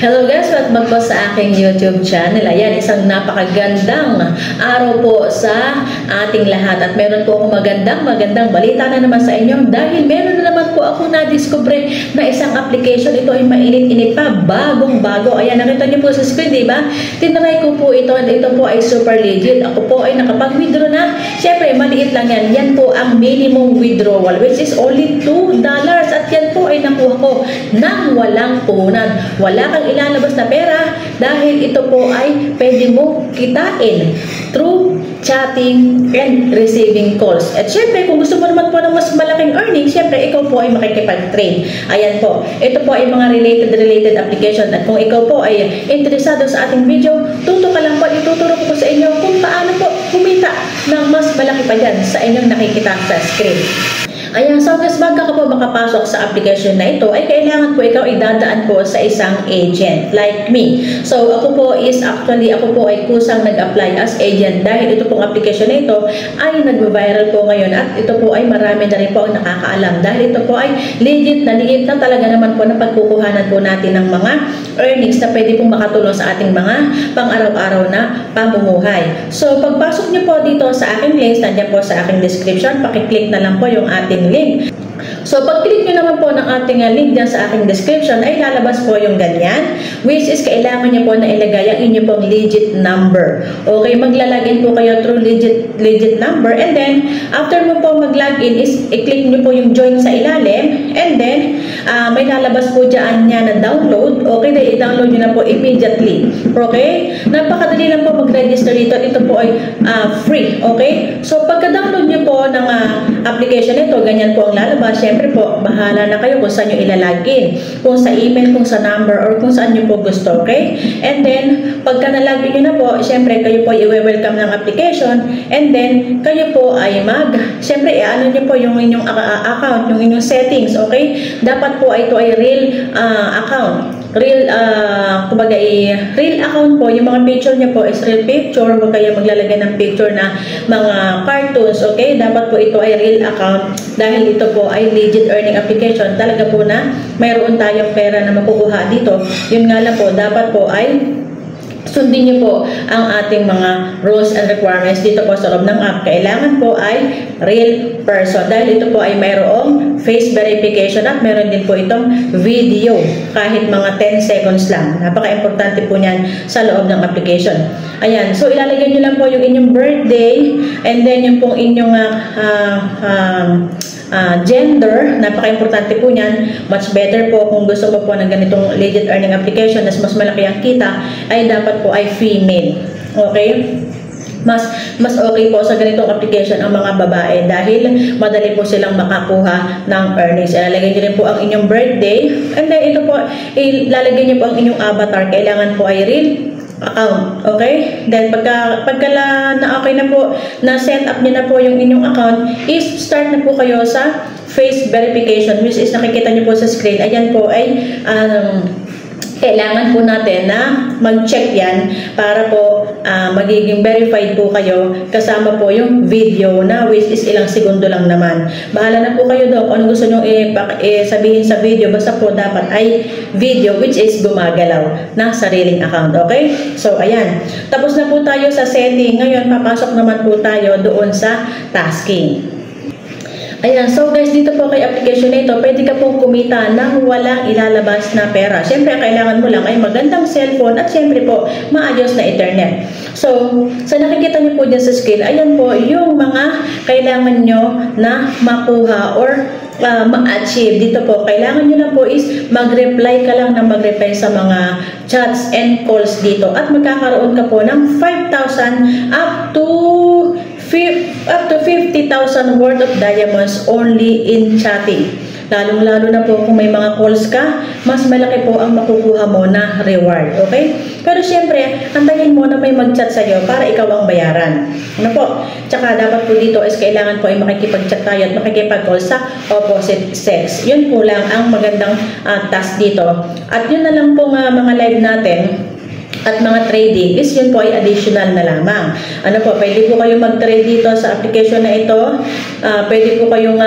Hello guys, welcome po sa aking YouTube channel. Ayan, isang napakagandang araw po sa ating lahat. At meron po akong magandang balita na naman sa inyo dahil meron na naman po ako na-discover na isang application. Ito ay mainit-init pa, bagong-bago. Ayan, nakita niyo po sa screen, diba? Tinry ko po ito at ito po ay super legit. Ako po ay nakapag-withdraw na. Siyempre, maliit lang yan. Yan po ang minimum withdrawal which is only $2. At yan po ay nakuha ko nang walang puhunan. Wala kang ilalabas na pera dahil ito po ay pwede mo kitain through chatting and receiving calls. At syempre, kung gusto mo naman po ng mas malaking earnings, syempre, ikaw po ay makikipag-trade. Ayan po. Ito po ay mga related application. At kung ikaw po ay interesado sa ating video, tuto ka lang po, ituturo ko sa inyo kung paano po kumita ng mas malaki pa dyan sa inyong nakikita sa screen. Ayan, so guys, bago ka po makapasok sa application na ito, ay kailangan po ikaw idadaan po sa isang agent like me. So, ako po ay kusang nag-apply as agent dahil ito pong application na ito ay nag-viral po ngayon at ito po ay marami na rin po ang nakakaalam dahil ito po ay legit na talaga naman po na pagkukuhanan po natin ng mga earnings na pwede pong makatulong sa ating mga pang-araw-araw na pamumuhay. So, pagpasok niyo po dito sa aking links, nandiyan po sa aking description, pakiclick na lang po yung ating link. So, pag-click nyo naman po ng ating link dyan sa aking description, ay lalabas po yung ganyan, which is kailangan nyo po na ilagay ang inyo pong legit number. Okay, maglalagin po kayo through legit number, and then, after mo po mag-login is, i-click nyo po yung join sa ilalim, and then, may lalabas po dyan niya na download. Okay, then i-download nyo na po immediately. Okay, napakadali lang po mag-register dito. Ito po ay free. Okay, so pagka-download nyo po ng application ito, ganyan po ang lalabas. Siyempre po, bahala na kayo kung saan nyo ilalagin. Kung sa email, kung sa number, or kung saan nyo po gusto, okay? And then, pagka nalagin nyo na po, siyempre kayo po i-welcome ng application, and then, kayo po ay siyempre, ano nyo po yung inyong account, yung inyong settings, okay? Dapat po ito ay real account. Real account po, yung mga picture niya po is real picture, huwag kayo maglalagay ng picture na mga cartoons, okay? Dapat po ito ay real account dahil ito po ay legit earning application. Talaga po na mayroon tayong pera na makukuha dito. Yun nga lang po, dapat po ay sundin niyo po ang ating mga rules and requirements dito po sa loob ng app. Kailangan po ay real person dahil ito po ay mayroong face verification at meron din po itong video kahit mga 10 seconds lang. Napaka-importante po niyan sa loob ng application. Ayan, so ilalagay niyo lang po yung inyong birthday and then yung pong inyong gender. Napaka-importante po niyan. Much better po kung gusto mo po ng ganitong legit earning application na mas malaki ang kita ay dapat po ay female. Okay? Mas okay po sa ganitong application ang mga babae dahil madali po silang makakuha ng earnings. Ilalagay niyo rin po ang inyong birthday and then ito po, ilalagay niyo po ang inyong avatar. Kailangan po ay real account. Okay? Then pagka na okay na po, na set up niyo na po yung inyong account, is start na po kayo sa face verification which is nakikita niyo po sa screen. Ayan po ay kailangan po natin na mag-check yan para po magiging verified po kayo kasama po yung video na which is ilang segundo lang naman. Bahala na po kayo doon kung ano gusto nyo sabihin sa video, basta po dapat ay video which is gumagalaw ng sariling account. Okay? So, ayan. Tapos na po tayo sa setting. Ngayon, papasok naman po tayo doon sa tasking. Ayan, so guys, dito po kay application na ito, pwede ka pong kumita nang walang ilalabas na pera. Siyempre, ang kailangan mo lang ay magandang cellphone at siyempre po, maayos na internet. So, sa nakikita niyo po dyan sa screen, ayan po yung mga kailangan nyo na makuha or ma-achieve. Dito po, kailangan nyo lang po is mag-reply ka lang na mag-reply sa mga chats and calls dito at magkakaroon ka po ng 5,000 up to 50,000 worth of diamonds only in chatting. Lalong-lalo na po kung may mga calls ka, mas malaki po ang makukuha mo na reward. Okay? Pero syempre, antayin mo na may mag-chat sa'yo para ikaw ang bayaran. Ano po? Tsaka dapat po dito is kailangan po ay makikipag-chat tayo at makikipag-call sa opposite sex. Yun po lang ang magandang task dito. At yun na lang po mga live natin. at mga trading is yun po ay additional na lamang. Ano po, pwede po kayong mag-trade dito sa application na ito. Pwede po kayong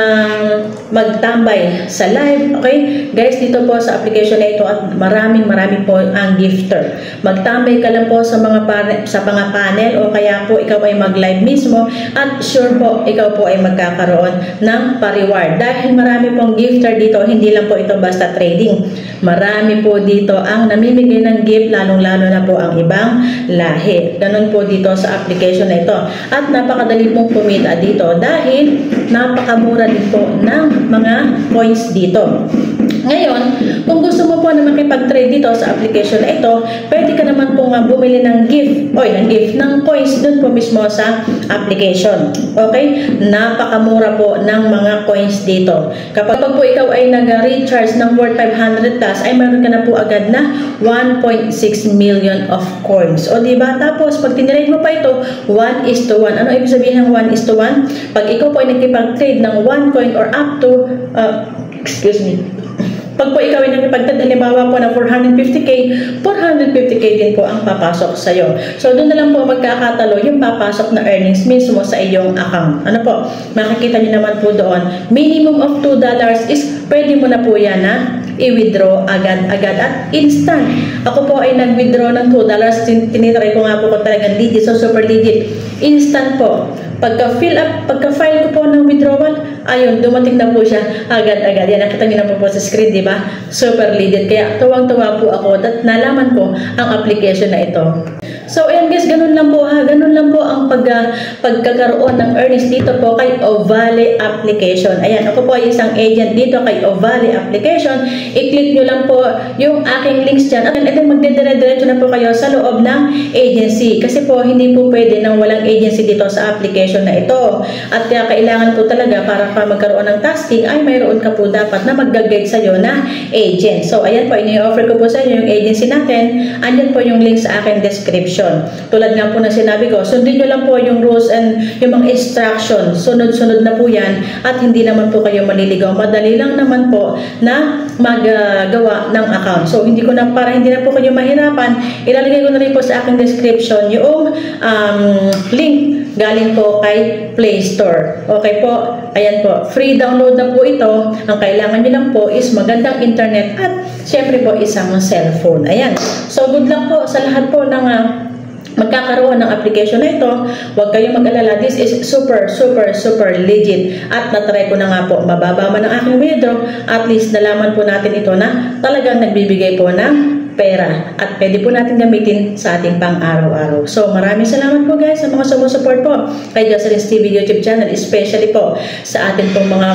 magtambay sa live. Okay? Guys, dito po sa application na ito at marami po ang gifter. Magtambay ka lang po sa mga panel o kaya po ikaw ay mag-live mismo at sure po, ikaw po ay magkakaroon ng pa-reward. Dahil marami pong gifter dito, hindi lang po ito basta trading. Marami po dito ang namimigay ng gift, lalong-lalo na po ang ibang lahi. Ganon po dito sa application na ito. At napakadali pong kumita dito dahil napakamura din po ng mga coins dito. Ngayon, kung gusto mo po na makipag-trade dito sa application na ito, pwede ka naman po nga bumili ng ng coins dun po mismo sa application. Okay? Napakamura po ng mga coins dito. Kapag po ikaw ay nag-recharge ng worth 500 plus, ay meron ka na po agad na 1.6 million of coins. O diba? Tapos, pag tinirade mo pa ito, 1:1. Ano ibig sabihin ng 1:1? Pag ikaw po ay nagkipag-trade ng 1 coin or up to, pag po ikaw ay nakipagtad, halimbawa po na 450k, 450k din po ang papasok sa iyo. So, doon na lang po magkakatalo yung papasok na earnings mismo sa iyong account. Ano po? Makikita niyo naman po doon. Minimum of $2 is pwede mo na po yan na i-withdraw agad-agad at instant. Ako po ay nag-withdraw ng $2. Tinitry ko nga po kung talagang legit, so super legit. Instant po. Pagka-file ko po ng withdrawal, ayun, dumating na po siya agad-agad. Yan, nakita niyo na po sa screen, di ba? Super legit. Kaya tuwang-tuwa po ako at nalaman ko ang application na ito. So, ayan guys, ganun lang po ha. Ganun lang po ang pagkakaroon ng earnings dito po kay Ovale application. Ayan, ako po ay isang agent dito kay Ovale application. I-click nyo lang po yung aking links dyan. At then magdedire-diretso na po kayo sa loob ng agency. Kasi po, hindi po pwede nang walang agency dito sa application na ito. At kaya kailangan po talaga para pa magkaroon ng tasking ay mayroon ka po dapat na mag-guide sa'yo na agent. So, ayan po, ini-offer ko po sa inyo yung agency natin. Andyan po yung link sa aking description. Tulad nga po na sinabi ko, sundin nyo lang po yung rules and yung mga instructions. Sunod-sunod na po yan at hindi naman po kayo maliligaw. Madali lang naman po na maggawa ng account. So, para hindi na po kayo mahirapan, ilalagay ko na rin po sa aking description yung link galing po kay Play Store. Okay po? Ayan po. Free download na po ito. Ang kailangan nyo lang po is magandang internet at syempre po isang cellphone. Ayan. So, good luck po sa lahat po ng magkakaroon ng application na ito. Huwag kayong mag-alala. This is super legit. At natry ko na nga po. Mababa man ang aking withdraw. At least nalaman po natin ito na talagang nagbibigay po ng pera at pwede po natin gamitin sa ating pang-araw-araw. So, maraming salamat po guys sa mga sumusupport po kay Jocelyn's TV YouTube channel, especially po sa ating pong mga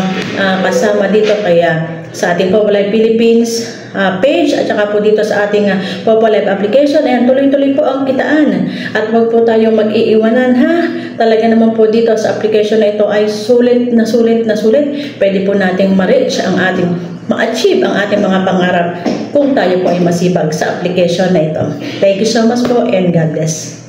kasama dito kaya sa ating Popo Live Philippines page at saka po dito sa ating Popo Live application. Ayan, tuloy-tuloy po ang kitaan at huwag po tayong mag-iiwanan ha. Talaga naman po dito sa application na ito ay sulit na sulit. Pwede po nating ma-reach ang ma-achieve ang ating mga pangarap kung tayo po ay masibag sa application na ito. Thank you so much po and God bless.